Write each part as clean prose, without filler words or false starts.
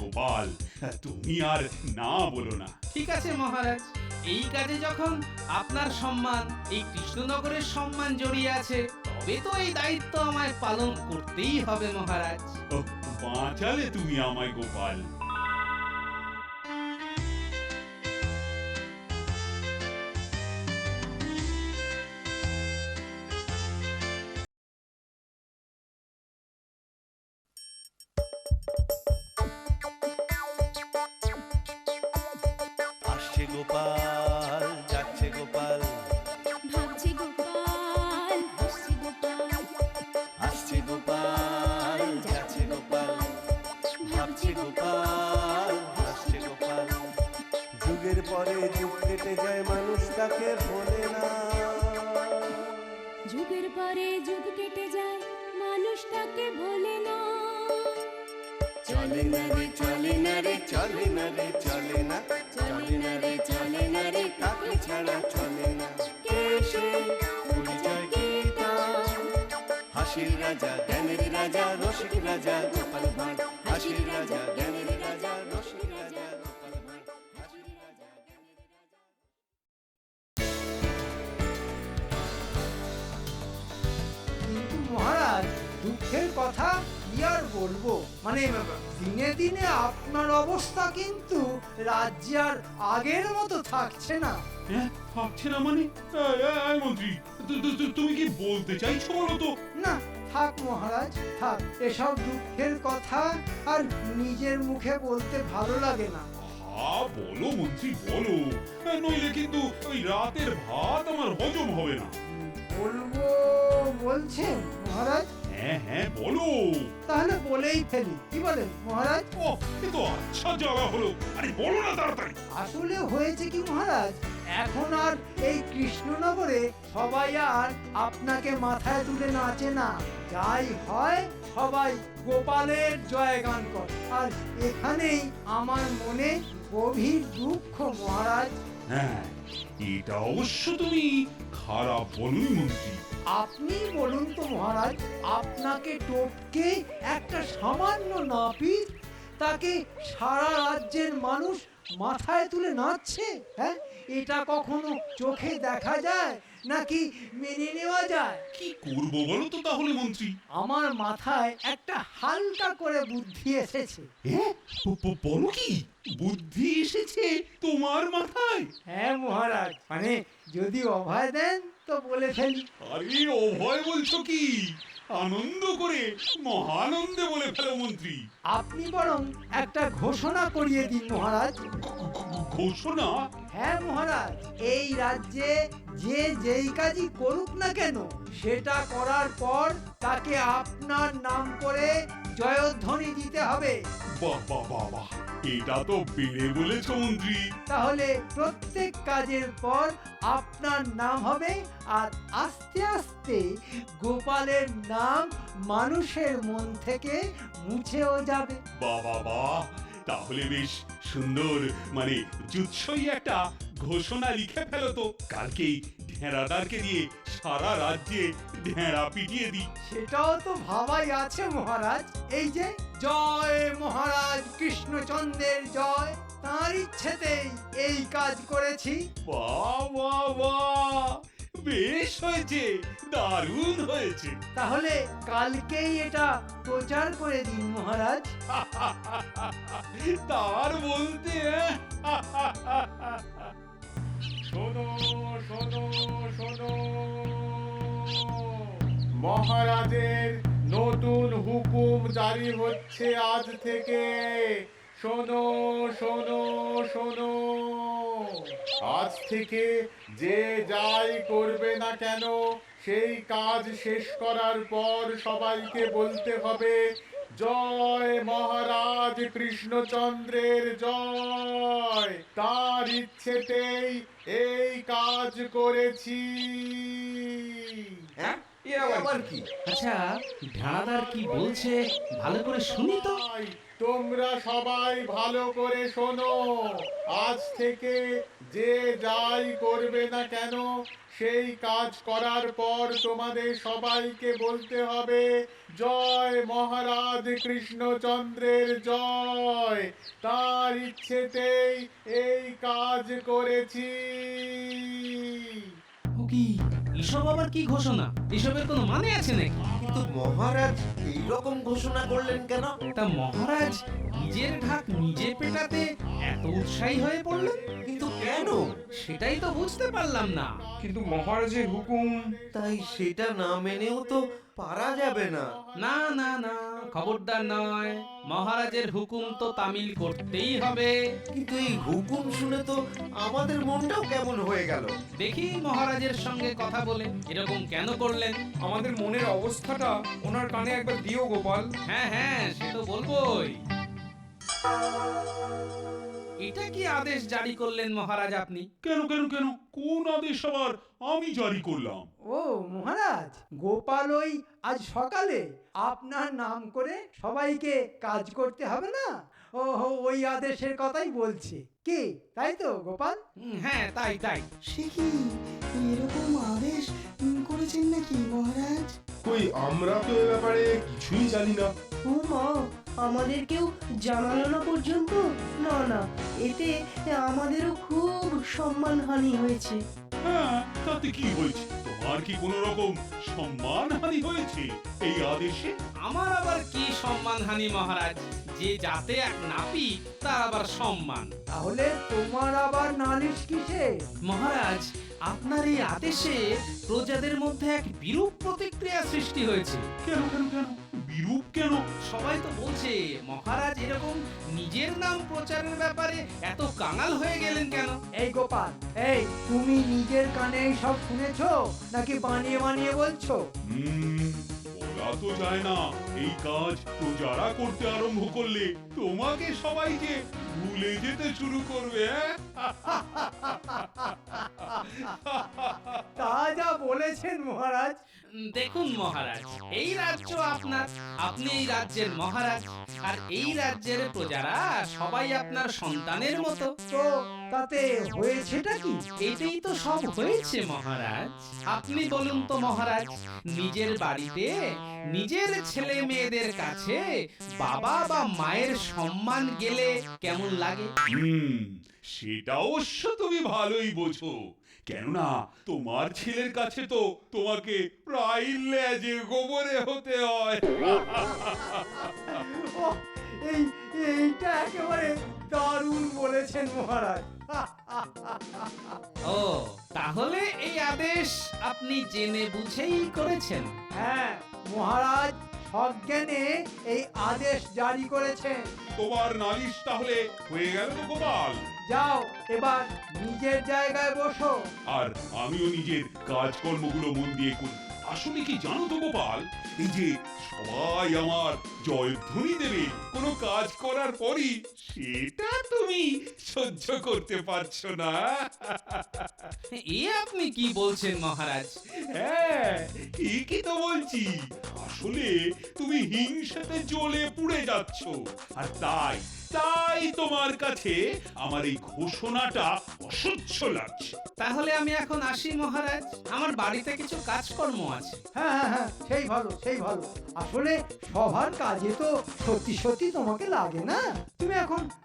গোপাল, তুমি আর না বলো না। ঠিক আছে মহারাজ, এই কাজে যখন আপনার সম্মান এই কৃষ্ণনগরের সম্মান জড়িয়ে আছে, তবে তো এই দায়িত্ব আমায় পালন করতেই হবে মহারাজ। ওহ, বাঁচালে তুমি আমায় গোপাল। আসছে গোপাল, যাচ্ছে গোপাল, ভাবছে গোপাল, হাসছে গোপাল, আসছে গোপাল, যাচ্ছে গোপাল, ভাবছে গোপাল, হাসছে গোপাল। যুগের পরে যুগ কেটে যায়, মানুষ তাকে ভোলে না। যুগের পরে যুগ কেটে যায়, মানুষ তাকে ভোলে না। চলে না রে, চলে না রে, চলে না রে, চলে না, চলে না রে, চলে না রে, তাকে ছাড়া চলে না। কে সে? পরিচয় কি তার? হাসির রাজা, জ্ঞানের রাজা, রসিক রাজা গোপাল ভাঁড়। হাসির রাজা, জ্ঞানের রাজা, রসিক রাজা গোপাল ভাঁড়। হাসির রাজা, জ্ঞানের রাজা। কিন্তু মহারাজ, দুঃখের কথা কি আর বলবো, মানে দিনে দিনে আপনার অবস্থা কিন্তু রাজ্যে আর আগের মতো থাকছে না। হ্যাঁ, থাকছে না মানে? এই মন্ত্রী, তুমি কি বলতে চাইছো বলো তো? না, থাক মহারাজ, থাক। এসব দুঃখের কথা আর নিজের মুখে বলতে ভালো লাগে না। বলো মন্ত্রী বলো, নইলে কিন্তু ওই রাতের ভাত আমার হজম হবে না। বলবো বলছেন মহারাজ? হ্যাঁ হ্যাঁ বলো। তাহলে বলেই ফেলি, কি বলেন মহারাজ? ও, এ তো আচ্ছা জ্বালা হলো। আরে বলো না তাড়াতাড়ি। আসলে হয়েছে কি মহারাজ, এখন আর এই কৃষ্ণনগরে সবাই আর আপনাকে মাথায় তুলে নাচে না। যাই হয় সবাই গোপালের জয়গান করে, আর এখানেই আমার মনে গভীর দুঃখ মহারাজ। হ্যাঁ, এটা অবশ্য তুমি খারাপ বলনি মন্ত্রী। আপনি বলুন তো মহারাজ, আপনাকে টপকে একটা সামান্য নাপিত তাকে সারা রাজ্যের মানুষ মাথায় তুলে নাচছে, হ্যাঁ? এটা কখনো চোখে দেখা যায় নাকি মেনে নেওয়া যায়? কি করবো বলো তো তাহলে মন্ত্রী? আমার মাথায় একটা হালকা করে বুদ্ধি এসেছে। হ্যাঁ, বলো কি? বুদ্ধি এসেছে তোমার মাথায়? হ্যাঁ মহারাজ, মানে যদি অভয় দেন তো বলে ফেলি। আরে অভয় বলছো কি? আনন্দ করে মহানন্দে বলে ফেলো মন্ত্রী। আপনি বরং একটা ঘোষণা করিয়ে দিন মহারাজ। ঘোষণা? হ্যাঁ মহারাজ, এই রাজ্যে যে যেই কাজই করুক না কেন, সেটা করার পর তাকে আপনার নাম করে জয়ধ্বনি দিতে হবে। বাহ বাহ বাহ বাহ, এটা তো বেড়ে বলেছ মন্ত্রী। তাহলে প্রত্যেক কাজের পর আপনার নাম হবে, আর আস্তে আস্তে গোপালের নাম মানুষের মন থেকে মুছেও যাবে। বাহ বাহ বাহ, তাহলে বেশ সুন্দর, মানে জুৎসই একটা ঘোষণা লিখে ফেলো তো। কালকেই ঢেঁড়াদারকে দিয়ে সারা রাজ্যে ঢেঁড়া পিটিয়ে দিই। সেটাও তো ভাবাই আছে মহারাজ। এই যে জয় মহারাজ কৃষ্ণচন্দ্রের জয়, তাঁর ইচ্ছেতেই এই কাজ করেছি। বাহ বাহ বাহ, বেশ হয়েছে, দারুণ হয়েছে। তাহলে কালকেই এটা প্রচার করে দিন মহারাজ। তার বলতে শোনো শোনো শোনো, মহারাজের নতুন হুকুম জারি হচ্ছে আজ থেকে। শোনো শোনো শোনো, আজ থেকে যে যাই করবে না কেন, সেই কাজ শেষ করার পর সবাইকে বলতে হবে জয় মহারাজ কৃষ্ণচন্দ্রের জয়। তার ইচ্ছেতেই এই কাজ করেছি। হ্যাঁ, এ আবার কি? আচ্ছা ঢাড়াদার কি বলছে ভালো করে শুনি তো। ভাই, তোমরা সবাই ভালো করে শোনো। আজ থেকে যে যাই করবে না কেন, সেই কাজ করার পর তোমাদের সবাইকে বলতে হবে জয় মহারাজ কৃষ্ণচন্দ্রের জয়। তার ইচ্ছেতেই এই কাজ করেছি। ও কি এসব আবার কি ঘোষণা? এসবের কোনো মানে আছে নাকি? কিন্তু মহারাজ এই রকম ঘোষণা করলেন কেন? তা মহারাজ নিজের ঢাক নিজে পেটাতে এত উৎসাহী হয়ে পড়লেন, কিন্তু কেন? সেটাই তো বুঝতে পারলাম না। কিন্তু মহারাজের হুকুম। তাই সেটা না মেনেও তো পারা যাবে না। না না না, খবরদার নয়, মহারাজের হুকুম তো তামিল করতেই হবে। কিন্তু এই হুকুম শুনে তো আমাদের মনটাও কেমন হয়ে গেল। দেখি মহারাজের সঙ্গে কথা বলে এরকম কেন করলেন। আমাদের মনের অবস্থাটা ওনার কানে একবার দিও গোপাল। হ্যাঁ হ্যাঁ, সে তো বলবোই। এটা কি আদেশ জারি করলেন মহারাজ আপনি? কেন কেন কেন, কোন আদেশ আবার আমি জারি করলাম? ও মহারাজ, গোপাল ওই আজ সকালে আপনার নাম করে সবাইকে কাজ করতে হবে না, ও ওই আদেশের কথাই বলছে। কি তাই তো গোপাল? হ্যাঁ তাই তাই। সে কি এরকম আদেশ করেছেন নাকি মহারাজ? কই আমরা তো এ ব্যাপারে কিছুই জানি না। ও মা, আমাদেরকেও জানালো না পর্যন্ত? না না, এতে আমাদেরও খুব সম্মানহানি হয়েছে। হ্যাঁ, তাতে কি হয়েছে? তোমার কি কোনো রকম সম্মানহানি হয়েছে এই আদেশে? আমার আবার কি সম্মানহানি মহারাজ? যে যাতে এক নাপি তার আবার সম্মান। তাহলে তোমার আবার নালিশ কিসে? মহারাজ আপনার এই আদেশে প্রজাদের মধ্যে এক বিরূপ প্রতিক্রিয়া সৃষ্টি হয়েছে। কেন কেন কেন, বিরূপ কেন? সবাই তো বলছে মহারাজ এরকম নিজের নাম প্রচারের ব্যাপারে এত কাঙাল হয়ে গেলেন কেন? এই গোপাল, এই তুমি নিজের কানে সব শুনেছো নাকি বানিয়ে বানিয়ে বলছো? বলা তো যায় না। এই কাজ প্রজারা করতে আরম্ভ করলে তোমাকে সবাই যে ভুলে যেতে শুরু করবে। তা যা বলেছেন মহারাজ। দেখুন মহারাজ, এই রাজ্য আপনার, আপনি এই রাজ্যের মহারাজ, আর এই রাজ্যের প্রজারা সবাই আপনার সন্তানের মতো। তো তাতে হয়েছেটা কি? এটাই তো সব হয়েছে মহারাজ। আপনি বলুন তো মহারাজ, নিজের বাড়িতে নিজের ছেলে মেয়েদের কাছে বাবা বা মায়ের সম্মান গেলে কেমন লাগে? সেটা অবশ্য তুমি ভালোই বোঝো। কেননা তোমার ছেলের কাছে তো তোমাকে প্রায় লেজে গোবরে হতে হয়। ও, এইটা একেবারে দারুণ বলেছেন মহারাজ। ও, তাহলে এই আদেশ আপনি জেনে বুঝেই করেছেন? হ্যাঁ মহারাজ সজ্ঞানে এই আদেশ জারি করেছেন। তোমার নালিশ তাহলে হয়ে গেল তো গোপাল। যাও এবার নিজের জায়গায় বসো। আর আমিও নিজের কাজকর্মগুলো মন দিয়ে করি। আসলে কি জানো তো গোপাল, এই যে সবাই আমার জয়ধ্বনি দেবে কোনো কাজ করার পরই, সেটা তুমি সহ্য করতে পারছো না। এ আপনি কি বলছেন মহারাজ? হ্যাঁ, ঠিকই তো বলছি। আসলে তুমি হিংসাতে জ্বলে পুড়ে যাচ্ছ, আর তাই তাই তোমার কাছে আমার এই ঘোষণাটা অসহ্য লাগছে। তাহলে আমি এখন আসি মহারাজ, আমার বাড়িতে কিছু কাজকর্ম আছে। হ্যাঁ হ্যাঁ হ্যাঁ, সেই ভালো সেই ভালো। আসলে সবার কাজে তো সত্যি সত্যি তোমাকে লাগে না।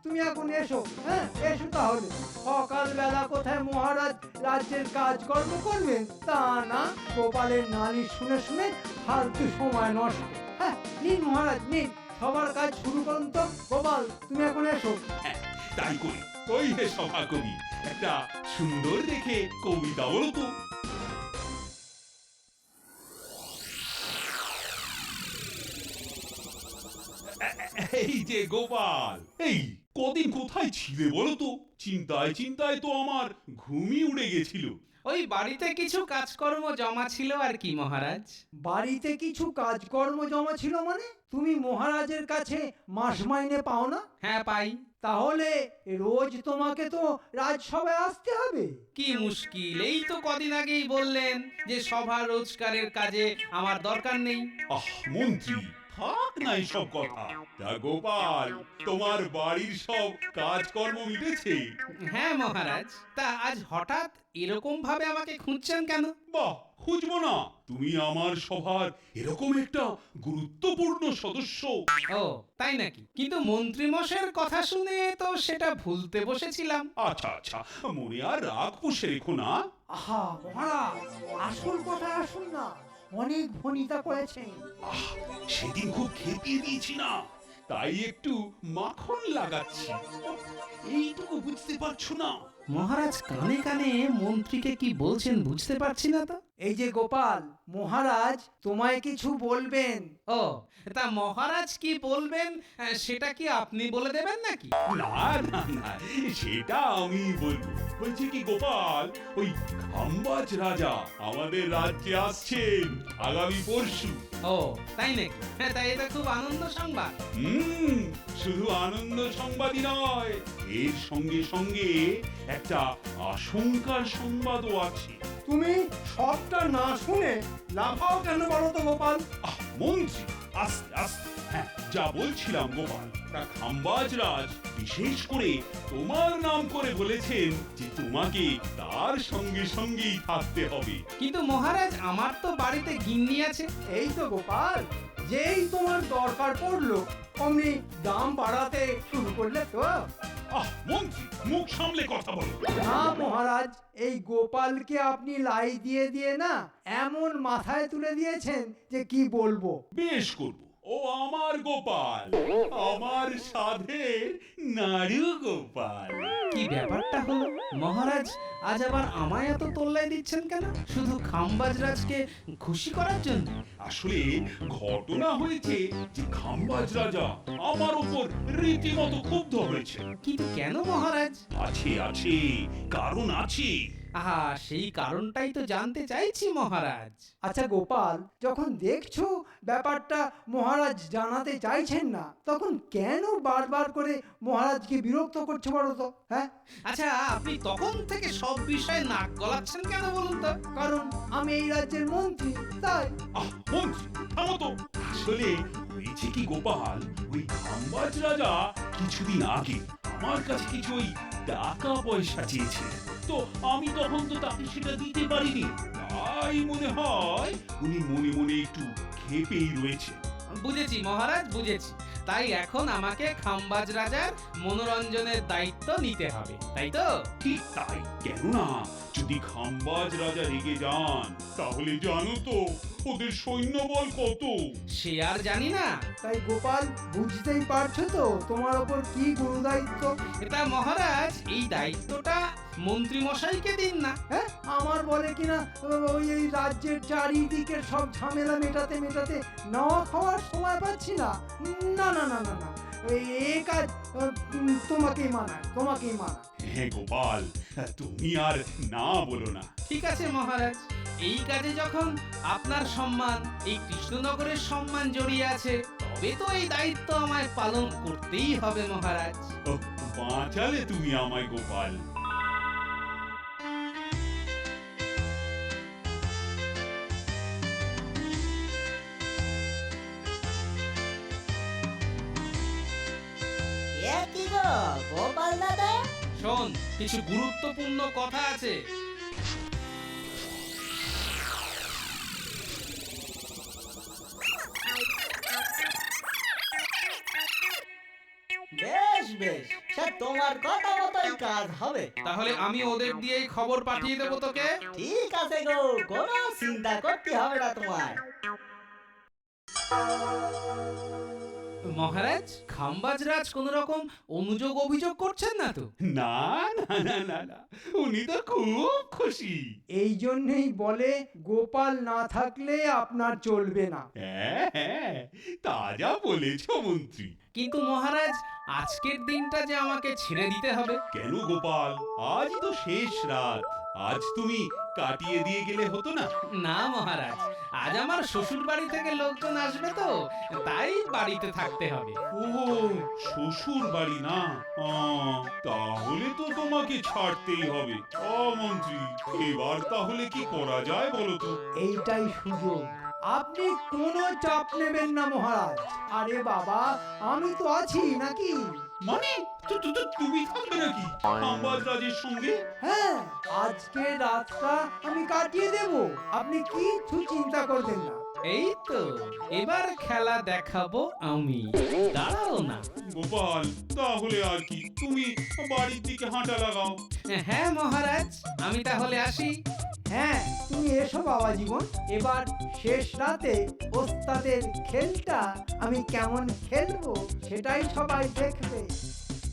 তুমি এখন এসো। হ্যাঁ এসো তাহলে। সকালবেলা কোথায় মহারাজ রাজ্যের কাজকর্ম করবেন তা না, গোপালের নালিশ শুনে শুনে ফালতু সময় নষ্ট। হ্যাঁ নিন মহারাজ নিন, সবার কাজ শুরু করুন তো। গোপাল তুমি এখন এসো। হ্যাঁ, তাই করি। ওই হে সভা কবি, একটা সুন্দর দেখে কবিতা বলো তো। এই যে গোপাল, এই কদিন কোথায় ছিলে বলো তো? চিন্তায় চিন্তায় তো আমার ঘুমই উড়ে গেছিল। ওই বাড়িতে কিছু কাজকর্ম জমা ছিল আর কি মহারাজ। বাড়িতে কিছু কাজকর্ম জমা ছিল মানে? তুমি মহারাজের কাছে মাস মাইনে পাও না? হ্যাঁ পাই। তাহলে রোজ তোমাকে তো রাজসভায় আসতে হবে। কি মুশকিল, এই তো কদিন আগেই বললেন যে সভা রোজগারের কাজে আমার দরকার নেই। আহ মন্ত্রী, থাক না সব কথা। তা গোপাল, তোমার বাড়ির সব কাজকর্ম মিটেছে? হ্যাঁ মহারাজ, তা আজ হঠাৎ এরকম ভাবে আমাকে খুঁজছেন কেন? বাহ, খুঁজবো না? তুমি আমার সভার এরকম একটা গুরুত্বপূর্ণ সদস্য। ও তাই নাকি? কিন্তু মন্ত্রী মশাইয়ের কথা শুনে তো সেটা ভুলতে বসেছিলাম। আচ্ছা আচ্ছা, মনে আর রাগ পুষে রেখো না। আহা মহারাজ, আসল কথা আসুন না। অনেক ভনিতা করেছেন। আহ, সেদিন খুব খেপিয়ে দিয়েছি না, তাই একটু মাখন লাগাচ্ছি। এইটুকু বুঝতে পারছো না? মহারাজ কানে কানে মন্ত্রীকে কি বলছেন বুঝতে পারছি না তো। এই যে গোপাল, মহারাজ তোমায় কিছু বলবেন। ও, তা মহারাজ কি বলবেন সেটা কি আপনি বলে দেবেন নাকি? না না না, সেটা আমি বলবো। বলছি কি গোপাল, ওই খাম্বাজ রাজা আমাদের রাজ্যে আসছেন আগামী পরশু। ও তাই নাকি? হ্যাঁ, তাই এটা খুব আনন্দ সংবাদ। শুধু আনন্দ সংবাদই নয়, এর সঙ্গে সঙ্গে একটা আশঙ্কার সংবাদও আছে। তুমি সবটা না শুনে লাফাও কেন বলো তো গোপাল? আহ মন্ত্রী, আস্তে আস্তে। হ্যাঁ, যা বলছিলাম গোপাল, তা খাম্বাজ রাজ বিশেষ করে তোমার নাম করে বলেছেন যে তোমাকে তার সঙ্গে সঙ্গেই থাকতে হবে। কিন্তু মহারাজ, আমার তো বাড়িতে গিন্নি আছে। এই তো গোপাল, যেই তোমার দরকার পড়লো অমনি দাম বাড়াতে শুরু করলে তো। আহ মন্ত্রী, মুখ সামলে কথা বলো। না মহারাজ, এই গোপালকে আপনি লাই দিয়ে দিয়ে না এমন মাথায় তুলে দিয়েছেন যে কি বলবো। বেশ করবো, ও আমার গোপাল, আমার সাধের নাড়ু গোপাল। কি ব্যাপারটা হলো মহারাজ, আজ আবার আমায় এত তোল্লাই দিচ্ছেন কেন? শুধু খাম্বাজ রাজকে খুশি করার জন্য? আসলে ঘটনা হয়েছে যে খাম্বাজ রাজা আমার উপর রীতিমতো ক্ষুব্ধ হয়েছে। কিন্তু কেন মহারাজ? আছে আছে, কারণ আছে। আহা, সেই কারণটাই তো জানতে চাইছি মহারাজ। আচ্ছা গোপাল, যখন দেখছো ব্যাপারটা মহারাজ জানাতে চাইছেন না, তখন কেন বারবার করে মহারাজকে বিরক্ত করছো বলো তো? হ্যাঁ, আচ্ছা, আপনি তখন থেকে সব বিষয়ে নাক গলাচ্ছেন কেন বলুন তো? কারণ আমি এই রাজ্যের মন্ত্রী, তাই। আহ মন্ত্রী, থামো তো। আসলে হয়েছে কি গোপাল, ওই খাম্বাজ রাজা কিছুদিন আগে আমার কাছে কিছু ওই টাকা পয়সা চেয়েছে, তো আমি তখন তো তাকে সেটা দিতে পারিনি। তাই মনে হয় উনি মনে মনে একটু ক্ষেপেই রয়েছে। বুঝেছি মহারাজ, বুঝেছি। তাই এখন আমাকে খাম্বাজ রাজার মনোরঞ্জনের দায়িত্ব নিতে হবে, তাই তো? ঠিক তাই। কেননা যদি খাম্বাজ রাজা রেগে যান, তাহলে জানো তো ওদের সৈন্যবল কত। সে আর জানি না। তাই গোপাল, বুঝতেই পারছো তো তোমার ওপর কি গুরুদায়িত্ব। এটা মহারাজ, এই দায়িত্বটা মন্ত্রী মশাইকে দিন না। হ্যাঁ, আমার বলে কিনা ওই এই রাজ্যের চারিদিকের সব ঝামেলা মেটাতে মেটাতে নাওয়া খাওয়ার সময় পাচ্ছি না। না না না না না, এই কাজ তোমাকেই মানায়, তোমাকেই মানায়। হ্যাঁ গোপাল, তুমি আর না বলো না। ঠিক আছে মহারাজ, এই কাজে যখন আপনার সম্মান, এই কৃষ্ণনগরের সম্মান জড়িয়ে আছে, তবে তো এই দায়িত্ব আমায় পালন করতেই হবে মহারাজ। ওহ, বাঁচালে তুমি আমায় গোপাল। কি গো গোপাল দাদা? শোন, কিছু গুরুত্বপূর্ণ কথা আছে। বেশ বেশ, সে তোমার কথা মতোই কাজ হবে। তাহলে আমি ওদের দিয়েই খবর পাঠিয়ে দেবো তোকে। ঠিক আছে গো, কোনো চিন্তা করতে হবে না তোমার। মহারাজ, খাম্বাজ রাজ কোন রকম অনুযোগ অভিযোগ করছেন না তো? না না না না না, উনি তো খুব খুশি। এই জন্যই বলে গোপাল না থাকলে আপনার চলবে না। হ্যাঁ হ্যাঁ, তা যা বলেছ মন্ত্রী। কিন্তু মহারাজ আজকের দিনটা যে আমাকে ছেড়ে দিতে হবে। কেন গোপাল, আজ তো শেষ রাত, আজ তুমি কাটিয়ে দিয়ে গেলে হতো না? না মহারাজ, আজ আমার শ্বশুর বাড়ি থেকে লোকজন আসবে তো, তাই বাড়িতে থাকতে হবে। ও, শ্বশুর বাড়ি না? তাহলে তো তোমাকে ছাড়তেই হবে। মন্ত্রী, এবার তাহলে কি করা যায় বলো তো? এইটাই সুযোগ, আপনি কোনো চাপ নেবেন না মহারাজ। আরে বাবা, আমি তো আছি নাকি? মানে তুমি থাকবে নাকি খাম্বাজ রাজের সঙ্গে? হ্যাঁ, আজকে রাতটা আমি কাটিয়ে দেব, আপনি কিছু চিন্তা করবেন না। এই তো এবার খেলা দেখাবো আমি, দাঁড়াও না। গোপাল, তাহলে আর কি, তুমি বাড়ির দিকে হাঁটা লাগাও। হ্যাঁ মহারাজ, আমি তাহলে আসি। হ্যাঁ, তুমি এসো বাবা জীবন। এবার শেষ রাতে ওস্তাদের খেলটা আমি কেমন খেলবো সেটাই সবাই দেখবে।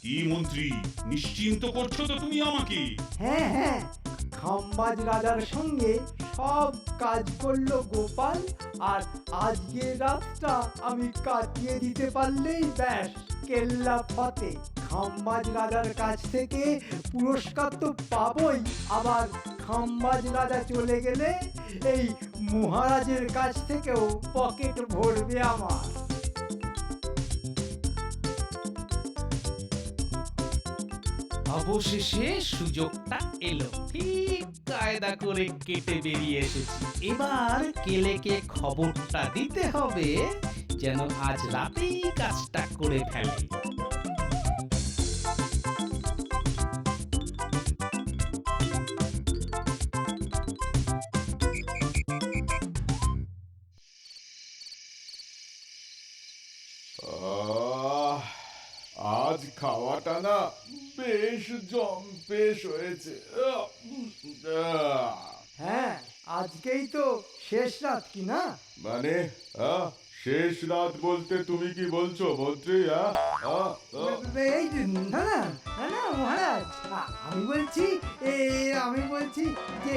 কি মন্ত্রী, নিশ্চিন্ত করছো তো তুমি আমাকে? হ্যাঁ হ্যাঁ, খাম্বাজ রাজার সঙ্গে সব কাজ করলো গোপাল, আর আজকের রাতটা আমি কাটিয়ে দিতে পারলেই ব্যাস, কেল্লা ফতে। খাম্বাজ রাজার কাছ থেকে পুরস্কার তো পাবই, আবার খাম্বাজ রাজা চলে গেলে এই মহারাজের কাছ থেকেও পকেট ভরবে আমার। অবশেষে সুযোগটা এলো, ঠিক কায়দা করে কেটে বেরিয়ে এসেছি। এবার কেলেকে খবরটা দিতে হবে যেন আজ রাতেই কাজটা করে ফেলে। আজ খাওয়াটা না বেশ জম্পেশ হয়েছে। হ্যাঁ, আজকেই তো শেষ রাত কি না? মানে শেষ রাত বলতে তুমি কি বলছো মন্ত্রী? এই যে, না না না না মহারাজ, আমি বলছি যে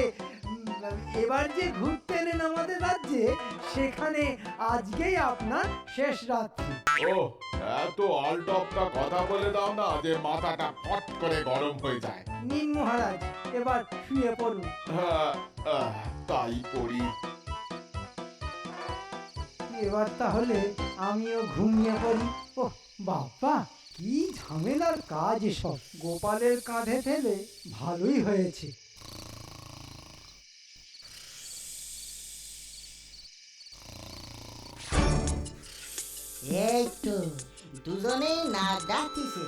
এবার যে ঘুরতে এলেন আমাদের রাজ্যে, সেখানে আজকেই আপনার শেষ রাত্রি। ও, এত আলটপটা কথা বলে দাও না যে মাথাটা ফট করে গরম হয়ে যায়। নিন মহারাজ, এবার শুয়ে পড়ুন। তাই করি। এবার তাহলে আমিও ঘুমিয়ে পড়ি। ও বাবা, কি ঝামেলার কাজ এসব, গোপালের কাঁধে ফেলে ভালোই হয়েছে। এই তো দুজনেই নাক ডাকতেছে।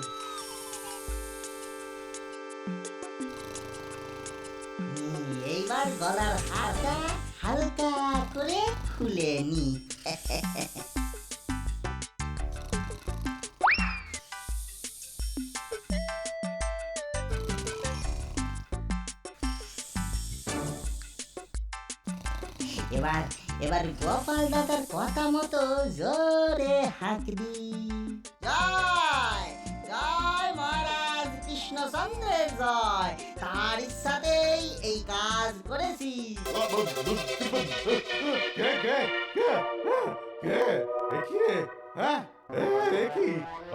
এইবার গলার হারটা হালকা করে খুলে নি। এবার এবার গোপাল দাদার কথা মতো জোরে হাঁক দি। জয় জয় মহারাজ কৃষ্ণচন্দ্রের জয়, তার ইচ্ছাতেই এই কাজ করেছি।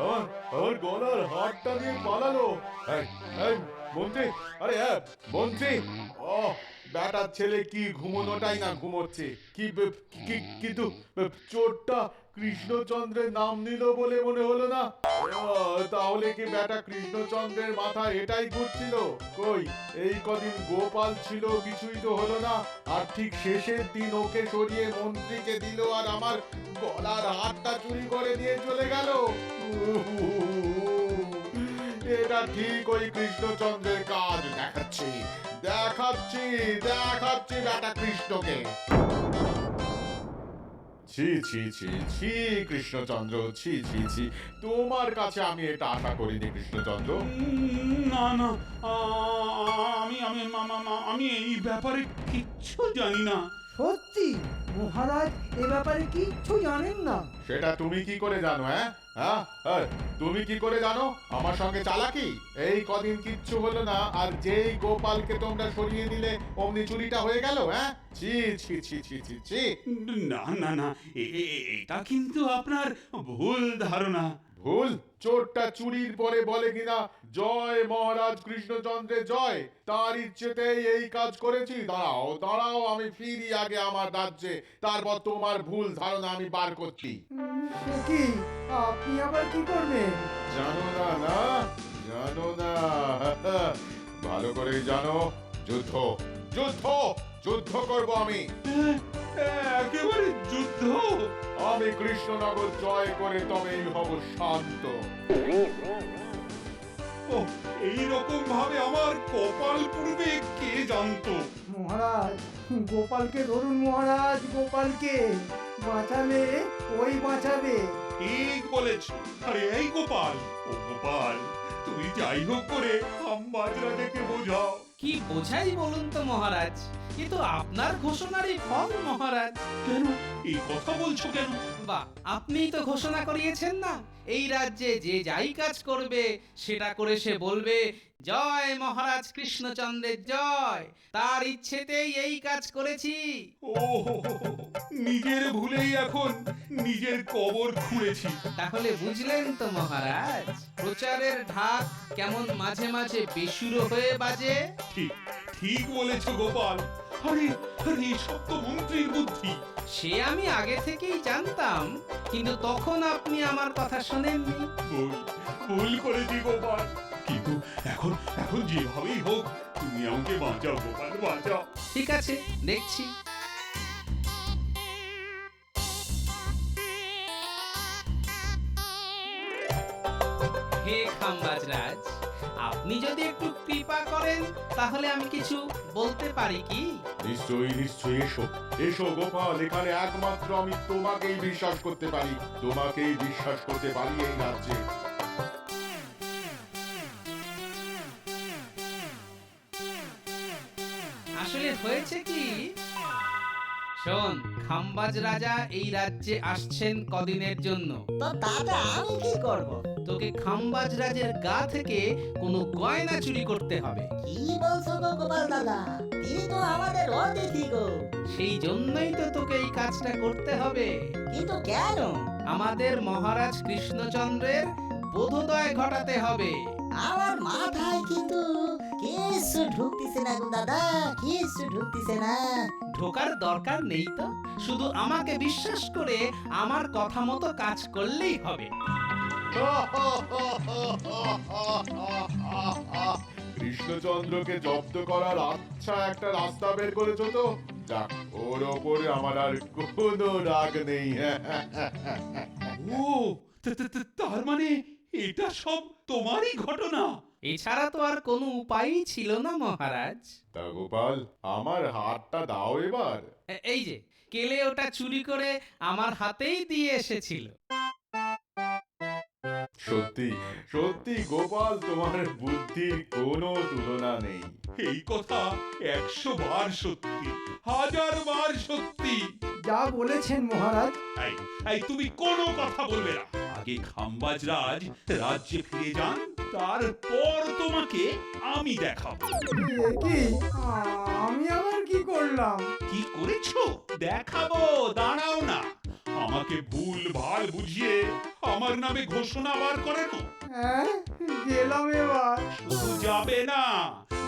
আমার গলার হারটা নিয়ে পালালো মন্ত্রী। আরে মন্ত্রী, ও বেটার ছেলে কি ঘুমোনোটাই না ঘুমোচ্ছে, কিন্তু চোরটা কৃষ্ণচন্দ্রের নাম নিল বলে মনে হলো না? তাহলে কি বেটা কৃষ্ণচন্দ্রের মাথায় এটাই ঘুরছিল? কই, এই কদিন গোপাল ছিল, কিছুই তো হলো না, আর ঠিক শেষের দিন ওকে সরিয়ে মন্ত্রীকে দিল, আর আমার গলার হারটা চুরি করে নিয়ে চলে গেল। এটা ঠিক ওই কৃষ্ণচন্দ্রের কাজ। দেখাচ্ছি দেখাচ্ছি দেখাচ্ছি বেটা কৃষ্ণকে। ছি ছি ছি ছি কৃষ্ণচন্দ্র, ছি ছি ছি, তোমার কাছে আমি এটা আশা করিনি কৃষ্ণচন্দ্র। না না, আমি এই ব্যাপারে কিচ্ছু জানি না। সত্যি মহারাজ এ ব্যাপারে কিচ্ছু জানেন না? সেটা তুমি কি করে জানো? তুমি কি করে জানো? আমার সঙ্গে চালাকি। এই কদিন কিচ্ছু হলো না, আর যেই গোপালকে তোমরা সরিয়ে দিলে অমনি চুরিটা হয়ে গেল। ছি ছি ছি ছি ছি ছি। না না না, এটা কিন্তু আপনার ভুল ধারণা। ভুল? চোরটা চুরির পরে বলে কিনা জয় মহারাজ কৃষ্ণচন্দ্রের জয়, তার ইচ্ছেতেই এই কাজ করেছি। দাঁড়াও দাঁড়াও, আমি ফিরি আগে আমার রাজ্যে, তারপর তোমার ভুল ধারণা আমি বার করছি। সে কি, আপনি আবার কি করবেন? জানো না? না জানো না? ভালো করে জানো। যুদ্ধ যুদ্ধ যুদ্ধ করব আমি। একেবারে যুদ্ধ? আমি কৃষ্ণনগর জয় করে তবেই হব শান্ত। ও, এইরকম ভাবে আমার কপাল পুড়বে কে জানতো? মহারাজ, গোপালকে ধরুন মহারাজ, গোপালকে বাঁচালে ওই বাঁচাবে। ঠিক বলেছ। আরে এই গোপাল, ও গোপাল, তুমি যাই হোক করে খাম্বাজরা দেখে বোঝাও। কি বোঝাই বলুন তো মহারাজ, কিন্তু আপনার ঘোষণারই ফল মহারাজ। কেন এই কথা বলছো কেন? বাহ, আপনিই তো ঘোষণা করিয়েছেন না, এই রাজ্যে যে যাই কাজ করবে সেটা করে সে বলবে জয় মহারাজ কৃষ্ণচন্দ্রের জয়, তার ইচ্ছেতেই এই কাজ করেছি। ও, নিজের ভুলেই এখন নিজের কবর খুঁড়েছি। তাহলে বুঝলেন তো মহারাজ, প্রচারের ঢাক কেমন মাঝে মাঝে বেসুরো হয়ে বাজে। ঠিক ঠিক বলেছ গোপাল। আরে আরে সব তো মন্ত্রীর বুদ্ধি। সে আমি আগে থেকেই জানতাম, কিন্তু তখন আপনি আমার কথা শোনেননি। ভুল ভুল করেছি গোপাল, কিন্তু এখন এখন যেভাবেই হোক তুমি আমাকে বাঁচাও গোপাল, বাঁচাও। ঠিক আছে, দেখছি। হে খাম্বাজরাজ, আপনি যদি একটু কৃপা করেন তাহলে আমি কিছু বলতে পারি কি? নিশ্চয়ই নিশ্চয়ই, এসো এসো গোপাল, এখানে একমাত্র আমি তোমাকেই বিশ্বাস করতে পারি, তোমাকেই বিশ্বাস করতে পারি এই রাজ্যে। আসলে হয়েছে কি, শোন, খাম্বাজ রাজা এই রাজ্যে আসছেন কদিনের জন্য। তো তাতে আমি কি করব? তোকে খাম্বাজ রাজের গা থেকে কোনো গয়না চুরি করতে হবে। কি বলছো গো গোপাল দাদা? তিনি তো আমাদের অতিথি গো। সেই জন্যই তো তোকে এই কাজটা করতে হবে। কিন্তু কেন? আমাদের মহারাজ কৃষ্ণচন্দ্রের বোধোদয় ঘটাতে হবে। আমার মাথায় কিন্তু কিছু ঢুকতেছে না গো দাদা, কিছু ঢুকতেছে না। ঢোকার দরকার নেই তো, শুধু আমাকে বিশ্বাস করে আমার কথা মতো কাজ করলেই হবে। কৃষ্ণচন্দ্রকে জব্দ করার আচ্ছা একটা রাস্তা বের করেছো তো। যাক, ওর ওপরে আমার আর কোনো রাগ নেই। ও, তার মানে এটা সব তোমারই ঘটনা? এছাড়া তো আর কোনো উপায়ই ছিল না মহারাজ। তা গোপাল, আমার হাতটা দাও এবার। এই যে কেলে ওটা চুরি করে আমার হাতেই দিয়ে এসেছিল। সত্যি সত্যি গোপাল, তোমার বুদ্ধির কোনো তুলনা নেই। এই কথা 100 বার সত্যি, 1000 বার সত্যি। যা বলেছেন মহারাজ। এই এই তুমি কোনো কথা বলবে না। আগে খাম্বাজ রাজ রাজ্যে ফিরে যান, তারপর তোমাকে আমি দেখাবো। এ কি, আমি আবার কি করলাম? কি করেছো দেখাবো, দাঁড়াও না। আমাকে ভুল ভাল বুঝিয়ে আমার নামে ঘোষণা বার করেন। হ্যাঁ, গেলাম এবার। শুধু যাবে না,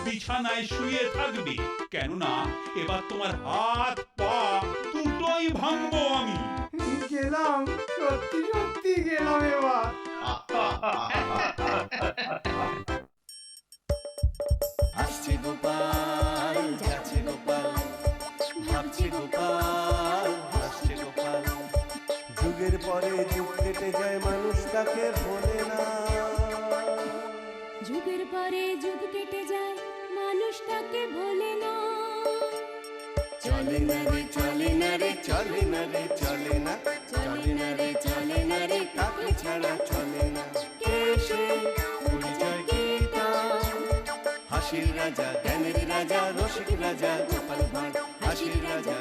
বিছানায় শুয়ে থাকবে, কেননা এবার তোমার হাত পা দুটোই ভাঙবো আমি। গেলাম, সত্যি সত্যি গেলাম এবার। আসছে গোপাল, যাচ্ছে গোপাল, ভাবছে গোপাল, হাসছে গোপাল। যুগের পরে যুগ কেটে যায়, মানুষ তাকে ভোলে না। যুগের পরে যুগ কেটে যায়, মানুষ তাকে ভোলে না। চলে না রে চলে না রে চলে না রে চলে না, চলে না রে চলে না রে তাকে ছাড়া চলে না। কে সে পরিচয় কি তার? হাসির রাজা, জ্ঞানের রাজা, রসিক রাজা গোপাল ভাঁড়। হাসির রাজা,